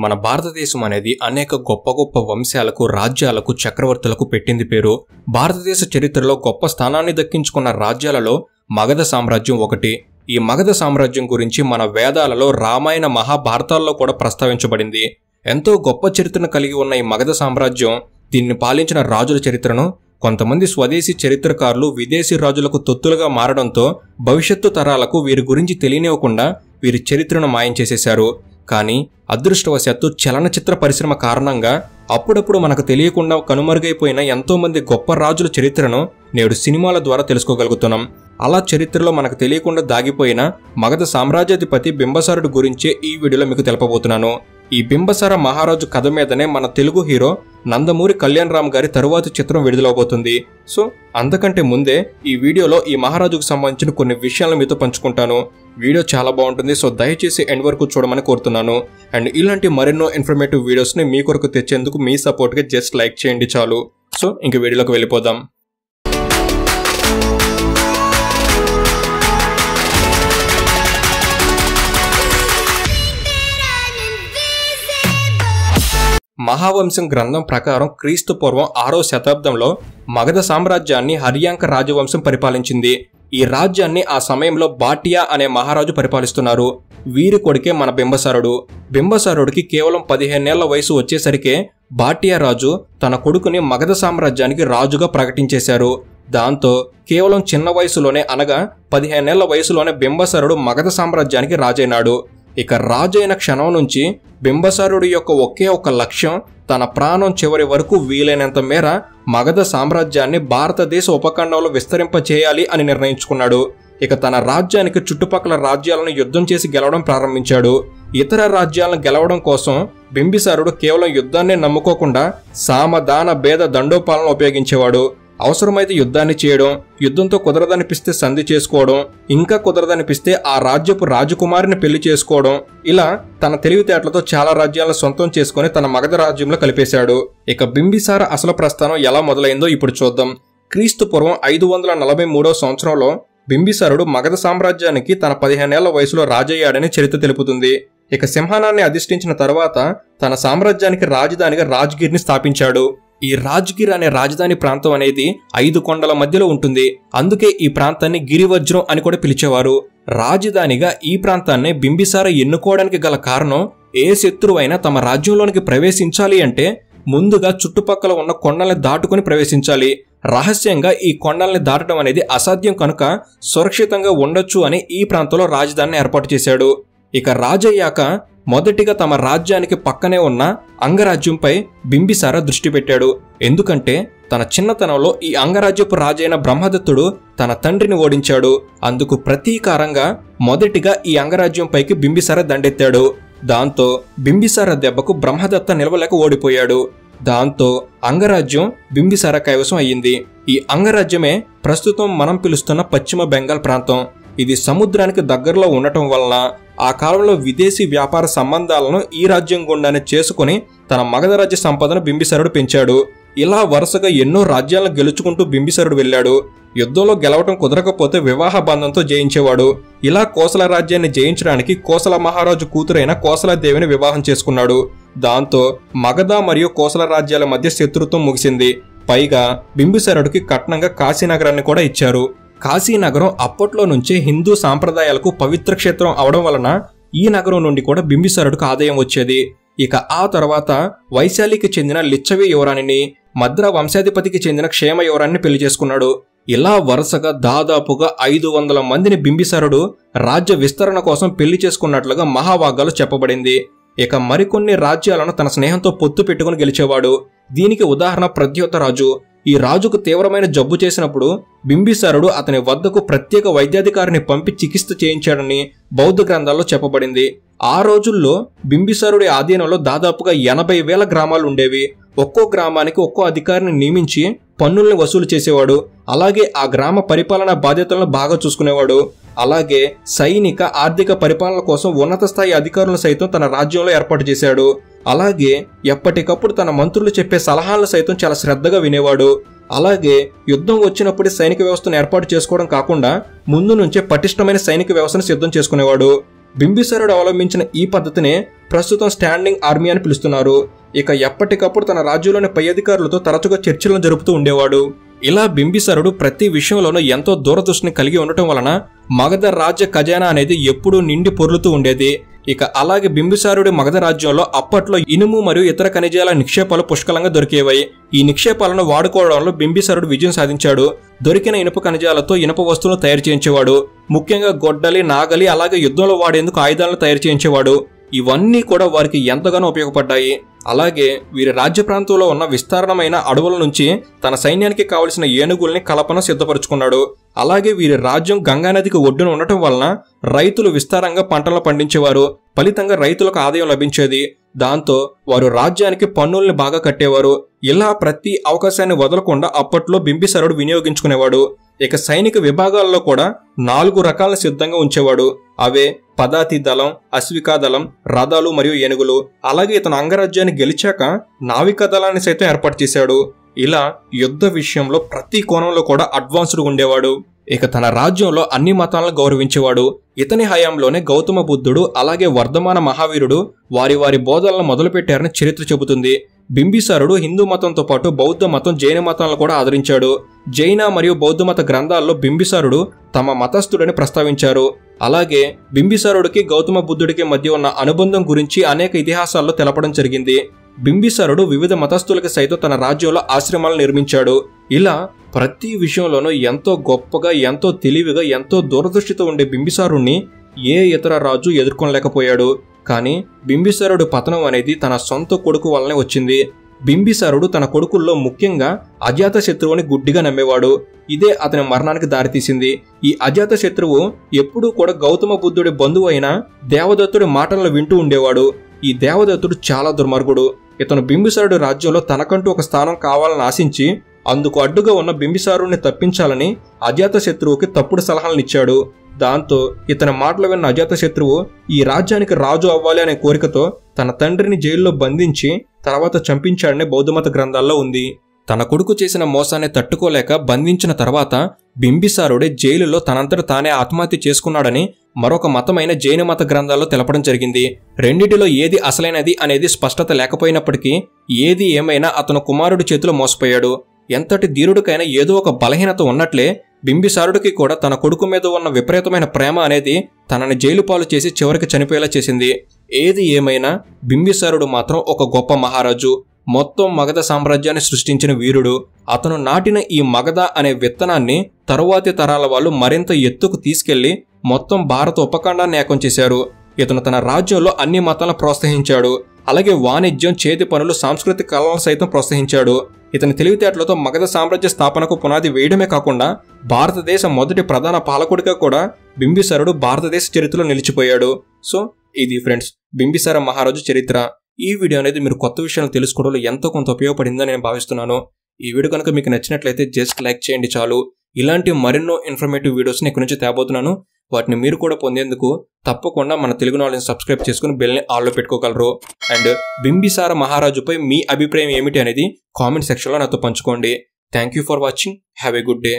మన భారతదేశం అనేది అనేక గొప్ప గొప్ప వంశాలకు, రాజ్యాలకు, చక్రవర్తులకు పెట్టింది పేరు. భారతదేశ చరిత్రలో గొప్ప స్థానాన్ని దక్కించుకున్న రాజ్యాలలో మగధ సామ్రాజ్యం ఒకటి. ఈ మగధ సామ్రాజ్యం గురించి మన వేదాలలో, రామాయణ, మహాభారతాల్లో కూడా ప్రస్తావించబడింది. ఎంతో గొప్ప చరిత్రను కలిగి ఉన్న ఈ మగధ సామ్రాజ్యం, దీన్ని పాలించిన రాజుల చరిత్రను కొంతమంది స్వదేశీ చరిత్రకారులు విదేశీ రాజులకు తొత్తులుగా మారడంతో భవిష్యత్తు తరాలకు వీరి గురించి తెలియనివ్వకుండా వీరి చరిత్రను మాయం చేసేశారు. కానీ అదృష్టవశాత్తు చలనచిత్ర పరిశ్రమ కారణంగా అప్పుడప్పుడు మనకు తెలియకుండా కనుమరుగైపోయిన ఎంతోమంది గొప్ప రాజుల చరిత్రను నేడు సినిమాల ద్వారా తెలుసుకోగలుగుతున్నాం. అలా చరిత్రలో మనకు తెలియకుండా దాగిపోయిన మగధ సామ్రాజ్యాధిపతి బింబసారుడు గురించే ఈ వీడియోలో మీకు తెలపబోతున్నాను. ఈ బింబసార మహారాజు కథ మీదనే మన తెలుగు హీరో నందమూరి కళ్యాణ్ రామ్ గారి తరువాతి చిత్రం విడుదలవబోతుంది. సో అంతకంటే ముందే ఈ వీడియోలో ఈ మహారాజుకు సంబంధించిన కొన్ని విషయాలను మీతో పంచుకుంటాను. వీడియో చాలా బాగుంటుంది, సో దయచేసి ఎండ్ వరకు చూడమని కోరుతున్నాను. అండ్ ఇలాంటి మరెన్నో ఇన్ఫర్మేటివ్ వీడియోస్ని మీ కొరకు తెచ్చేందుకు మీ సపోర్ట్గా జస్ట్ లైక్ చేయండి చాలు. సో ఇంక వీడియోలోకి వెళ్ళిపోదాం. మహావంశం గ్రంథం ప్రకారం క్రీస్తు పూర్వం 6వ శతాబ్దంలో మగధ సామ్రాజ్యాన్ని హర్యాంక రాజవంశం పరిపాలించింది. ఈ రాజ్యాన్ని ఆ సమయంలో బాటియా అనే మహారాజు పరిపాలిస్తున్నారు. వీరి కొడుకే మన బింబసారుడు. బింబసారుడికి కేవలం 15 ఏళ్ల వయసు వచ్చేసరికే బాటియా రాజు తన కొడుకుని మగధ సామ్రాజ్యానికి రాజుగా ప్రకటించేశారు. దాంతో కేవలం చిన్న వయసులోనే, అనగా 15 ఏళ్ల వయసులోనే బింబసారుడు మగధ సామ్రాజ్యానికి రాజైనాడు. ఇక రాజైన క్షణం నుంచి బింబసారుడి యొక్క ఒకే ఒక లక్ష్యం, తన ప్రాణం చివరి వరకు వీలైనంత మేర మగధ సామ్రాజ్యాన్ని భారతదేశ ఉపఖండంలో విస్తరింపచేయాలి అని నిర్ణయించుకున్నాడు. ఇక తన రాజ్యానికి చుట్టుపక్కల రాజ్యాలను యుద్ధం చేసి గెలవడం ప్రారంభించాడు. ఇతర రాజ్యాలను గెలవడం కోసం బింబిసారుడు కేవలం యుద్ధాన్నే నమ్ముకోకుండా సామదాన భేద దండోపాలను ఉపయోగించేవాడు. అవసరమైతే యుద్ధాన్ని చేయడం, యుద్ధంతో కుదరదనిపిస్తే సంధి చేసుకోవడం, ఇంకా కుదరదనిపిస్తే ఆ రాజ్యపు రాజకుమారిని పెళ్లి చేసుకోవడం, ఇలా తన తెలివితేటలతో చాలా రాజ్యాలను సొంతం చేసుకుని తన మగధ రాజ్యంలో కలిపేశాడు. ఇక బింబిసార అసలు ప్రస్థానం ఎలా మొదలైందో ఇప్పుడు చూద్దాం. క్రీస్తు పూర్వం 543వ సంవత్సరంలో బింబిసారుడు మగధ సామ్రాజ్యానికి తన 15 ఏళ్ల వయసులో రాజయ్యాడని చరిత్ర తెలుపుతుంది. ఇక సింహానాన్ని అధిష్ఠించిన తర్వాత తన సామ్రాజ్యానికి రాజధానిగా రాజ్గిర్ని స్థాపించాడు. ఈ రాజ్గిర్ అనే రాజధాని ప్రాంతం అనేది 5 కొండల మధ్యలో ఉంటుంది. అందుకే ఈ ప్రాంతాన్ని గిరివజ్రం అని కూడా పిలిచేవారు. రాజధానిగా ఈ ప్రాంతాన్ని బింబిసార ఎన్నుకోవడానికి గల కారణం, ఏ శత్రువైనా తమ రాజ్యంలోనికి ప్రవేశించాలి అంటే ముందుగా చుట్టుపక్కల ఉన్న కొండల్ని దాటుకుని ప్రవేశించాలి. రహస్యంగా ఈ కొండల్ని దాటడం అనేది అసాధ్యం కనుక సురక్షితంగా ఉండొచ్చు అని ఈ ప్రాంతంలో రాజధానిని ఏర్పాటు చేశాడు. ఇక రాజయ్యాక మొదటిగా తమ రాజ్యానికి పక్కనే ఉన్న అంగరాజ్యంపై బింబిసార దృష్టి పెట్టాడు. ఎందుకంటే తన చిన్నతనంలో ఈ అంగరాజ్యపు రాజైన బ్రహ్మదత్తుడు తన తండ్రిని ఓడించాడు. అందుకు ప్రతీకారంగా మొదటిగా ఈ అంగరాజ్యంపైకి బింబిసార దండెత్తాడు. దాంతో బింబిసార దెబ్బకు బ్రహ్మదత్త నిలవలేక ఓడిపోయాడు. దాంతో అంగరాజ్యం బింబిసార కైవసం అయ్యింది. ఈ అంగరాజ్యమే ప్రస్తుతం మనం పిలుస్తున్న పశ్చిమ బెంగాల్ ప్రాంతం. ఇది సముద్రానికి దగ్గరలో ఉండటం వలన ఆ కాలంలో విదేశీ వ్యాపార సంబంధాలను ఈ రాజ్యం గుండానే చేసుకుని తన మగధ రాజ్య సంపదను బింబిసారుడు పెంచాడు. ఇలా వరుసగా ఎన్నో రాజ్యాలను గెలుచుకుంటూ బింబిసారుడు వెళ్ళాడు. యుద్ధంలో గెలవటం కుదరకపోతే వివాహ బంధంతో జయించేవాడు. ఇలా కోసల రాజ్యాన్ని జయించడానికి కోసల మహారాజు కూతురైన కోసలదేవిని వివాహం చేసుకున్నాడు. దాంతో మగధ మరియు కోసల రాజ్యాల మధ్య శత్రుత్వం ముగిసింది. పైగా బింబిసారుడికి కట్నంగా కాశీనగరాన్ని కూడా ఇచ్చారు. కాశీనగరం అప్పట్లో నుంచే హిందూ సాంప్రదాయాలకు పవిత్ర క్షేత్రం అవడం వలన ఈ నగరం నుండి కూడా బింబిసారుడికి ఆదాయం వచ్చేది. ఇక ఆ తర్వాత వైశాలికి చెందిన లిచ్చవి యువరాణిని, మద్ర వంశాధిపతికి చెందిన క్షేమ యువరాణిని పెళ్లి చేసుకున్నాడు. ఇలా వరుసగా దాదాపుగా 500 మందిని బింబిసారుడు రాజ్య విస్తరణ కోసం పెళ్లి చేసుకున్నట్లుగా మహావాగాలు చెప్పబడింది. ఇక మరికొన్ని రాజ్యాలను తన స్నేహంతో పొత్తు పెట్టుకుని గెలిచేవాడు. దీనికి ఉదాహరణ ప్రద్యోత రాజు. ఈ రాజుకు తీవ్రమైన జబ్బు చేసినప్పుడు బింబిసారుడు అతని వద్దకు ప్రత్యేక వైద్యాధికారిని పంపి చికిత్స చేయించాడని బౌద్ధ గ్రంథాల్లో చెప్పబడింది. ఆ రోజుల్లో బింబిసారుడి ఆధీనంలో దాదాపుగా 80,000 గ్రామాలు ఉండేవి. ఒక్కో గ్రామానికి ఒక్కో అధికారిని నియమించి పన్నుల్ని వసూలు చేసేవాడు. అలాగే ఆ గ్రామ పరిపాలనా బాధ్యతలను బాగా చూసుకునేవాడు. అలాగే సైనిక, ఆర్థిక పరిపాలన కోసం ఉన్నత స్థాయి అధికారులను సైతం తన రాజ్యంలో ఏర్పాటు చేశాడు. అలాగే ఎప్పటికప్పుడు తన మంత్రులు చెప్పే సలహాలను సైతం చాలా శ్రద్ధగా వినేవాడు. అలాగే యుద్ధం వచ్చినప్పుడు సైనిక వ్యవస్థను ఏర్పాటు చేసుకోవడం కాకుండా ముందు నుంచే పటిష్టమైన సైనిక వ్యవస్థను సిద్ధం చేసుకునేవాడు. బింబిసారుడు అవలంబించిన ఈ పద్ధతినే ప్రస్తుతం స్టాండింగ్ ఆర్మీ అని పిలుస్తున్నారు. ఇక ఎప్పటికప్పుడు తన రాజ్యంలోని పై అధికారులతో తరచుగా చర్చలను జరుపుతూ ఉండేవాడు. ఇలా బింబిసారుడు ప్రతి విషయంలోనూ ఎంతో దూరదృష్టిని కలిగి ఉండటం వలన మగధ రాజ్య ఖజానా అనేది ఎప్పుడూ నిండి పొర్లుతూ ఉండేది. ఇక అలాగే బింబిసారుడి మగధ రాజ్యంలో అప్పట్లో ఇనుము మరియు ఇతర ఖనిజాల నిక్షేపాలు పుష్కలంగా దొరికేవాయి. ఈ నిక్షేపాలను వాడుకోవడంలో బింబిసారుడు విజయం సాధించాడు. దొరికిన ఇనుప ఖనిజాలతో ఇనుప వస్తువులను తయారు చేయించేవాడు. ముఖ్యంగా గొడ్డలి, నాగలి, అలాగే యుద్ధంలో వాడేందుకు ఆయుధాలను తయారు చేయించేవాడు. ఇవన్నీ కూడా వారికి ఎంతగానో ఉపయోగపడ్డాయి. అలాగే వీరి రాజ్య ప్రాంతంలో ఉన్న విస్తారణమైన అడవుల నుంచి తన సైన్యానికి కావలసిన ఏనుగుల్ని కలపన సిద్ధపరుచుకున్నాడు. అలాగే వీరి రాజ్యం గంగానదికి ఒడ్డున ఉండటం వలన రైతులు విస్తారంగా పంటలను పండించేవారు. ఫలితంగా రైతులకు ఆదాయం లభించేది. దాంతో వారు రాజ్యానికి పన్నుల్ని బాగా కట్టేవారు. ఇలా ప్రతి అవకాశాన్ని వదలకుండా అప్పట్లో బింబిసారుడు వినియోగించుకునేవాడు. ఇక సైనిక విభాగాల్లో కూడా 4 రకాలను సిద్ధంగా ఉంచేవాడు. అవే పదాతి దళం, అశ్వికా దళం, రథాలు మరియు ఏనుగులు. అలాగే ఇతను అంగరాజ్యాన్ని గెలిచాక నావికా దళాన్ని సైతం ఏర్పాటు చేశాడు. ఇలా యుద్ధ విషయంలో ప్రతి కోణంలో కూడా అడ్వాన్స్డ్ ఉండేవాడు. ఇక తన రాజ్యంలో అన్ని మతాలను గౌరవించేవాడు. ఇతని హయాంలోనే గౌతమ బుద్ధుడు అలాగే వర్ధమాన మహావీరుడు వారి వారి బోధనలను మొదలుపెట్టారని చరిత్ర చెబుతుంది. బింబిసారుడు హిందూ మతంతో పాటు బౌద్ధ మతం, జైన మతాలను కూడా ఆదరించాడు. జైన మరియు బౌద్ధ మత గ్రంథాల్లో బింబిసారుడు తమ మతస్థుడని ప్రస్తావించారు. అలాగే బింబిసారుడికి గౌతమ బుద్ధుడికి మధ్య ఉన్న అనుబంధం గురించి అనేక ఇతిహాసాల్లో తెలపడం జరిగింది. బింబిసారుడు వివిధ మతస్థులకి సైతం తన రాజ్యంలో ఆశ్రమాలను నిర్మించాడు. ఇలా ప్రతి విషయంలోనూ ఎంతో గొప్పగా, ఎంతో తెలివిగా, ఎంతో దూరదృష్టితో ఉండే బింబిసారుణ్ణి ఏ ఇతర రాజు ఎదుర్కొనలేకపోయాడు. కానీ బింబిసారుడు పతనం అనేది తన సొంత కొడుకు వల్లనే వచ్చింది. బింబిసారుడు తన కొడుకుల్లో ముఖ్యంగా అజాతశత్రువుని గుడ్డిగా నమ్మేవాడు. ఇదే అతని మరణానికి దారితీసింది. ఈ అజాతశత్రువు ఎప్పుడూ కూడా గౌతమ బుద్ధుడి బంధువు అయిన దేవదత్తుడి మాటలను వింటూ ఉండేవాడు. ఈ దేవదత్తుడు చాలా దుర్మార్గుడు. ఇతను బింబిసారుడి రాజ్యంలో తనకంటూ ఒక స్థానం కావాలని ఆశించి అందుకు అడ్డుగా ఉన్న బింబిసారుడిని తప్పించాలని అజాతశత్రువుకి తప్పుడు సలహాలనిచ్చాడు. దాంతో ఇతని మాటలు విన్న అజాతశత్రువు ఈ రాజ్యానికి రాజు అవ్వాలి అనే కోరికతో తన తండ్రిని జైల్లో బంధించి తర్వాత చంపించాడని బౌద్ధమత గ్రంథాల్లో ఉంది. తన కొడుకు చేసిన మోసాన్ని తట్టుకోలేక బంధించిన తర్వాత బింబిసారుడే జైలులో తనంతట తానే ఆత్మహత్య చేసుకున్నాడని మరొక మతమైన జైన మత గ్రంథాల్లో తెలపడం జరిగింది. రెండిటిలో ఏది అసలైనది అనేది స్పష్టత లేకపోయినప్పటికీ ఏది ఏమైనా అతను కుమారుడి చేతిలో మోసపోయాడు. ఎంతటి ధీరుడికైనా ఏదో ఒక బలహీనత ఉన్నట్లే బింబిసారుడికి కూడా తన కొడుకు మీద ఉన్న విపరీతమైన ప్రేమ అనేది తనని జైలు పాలు చేసి చివరికి చనిపోయేలా చేసింది. ఏది ఏమైనా బింబిసారుడు మాత్రం ఒక గొప్ప మహారాజు. మొత్తం మగధ సామ్రాజ్యాన్ని సృష్టించిన వీరుడు. అతను నాటిన ఈ మగధ అనే విత్తనాన్ని తరువాతి తరాల వాళ్ళు మరింత ఎత్తుకు తీసుకెళ్లి మొత్తం భారత ఉపఖండాన్ని ఏకం చేశారు. ఇతను తన రాజ్యంలో అన్ని మతాలను ప్రోత్సహించాడు. అలాగే వాణిజ్యం, చేతి పనులు, సాంస్కృతిక కళలను సైతం ప్రోత్సహించాడు. ఇతని తెలివితేటలతో మగధ సామ్రాజ్య స్థాపనకు పునాది వేయడమే కాకుండా భారతదేశ మొదటి ప్రధాన పాలకుడిగా కూడా బింబిసారుడు భారతదేశ చరిత్రలో నిలిచిపోయాడు. సో ఇది ఫ్రెండ్స్ బింబిసార మహారాజు చరిత్ర. ఈ వీడియో అనేది మీరు కొత్త విషయాలు తెలుసుకోవడంలో ఎంతో కొంత ఉపయోగపడిందని నేను భావిస్తున్నాను. ఈ వీడియో కనుక మీకు నచ్చినట్లయితే జస్ట్ లైక్ చేయండి చాలు. ఇలాంటి మరెన్నో ఇన్ఫర్మేటివ్ వీడియోస్ని ఇక్కడ నుంచి తేబోతున్నాను. వాటిని మీరు కూడా పొందేందుకు తప్పకుండా మన తెలుగు నాలెడ్జ్ సబ్స్క్రైబ్ చేసుకుని బెల్ని ఆల్లో పెట్టుకోగలరు. అండ్ బింబిసార మహారాజుపై మీ అభిప్రాయం ఏమిటి అనేది కామెంట్ సెక్షన్లో నాతో పంచుకోండి. Thank you for watching. Have a good day.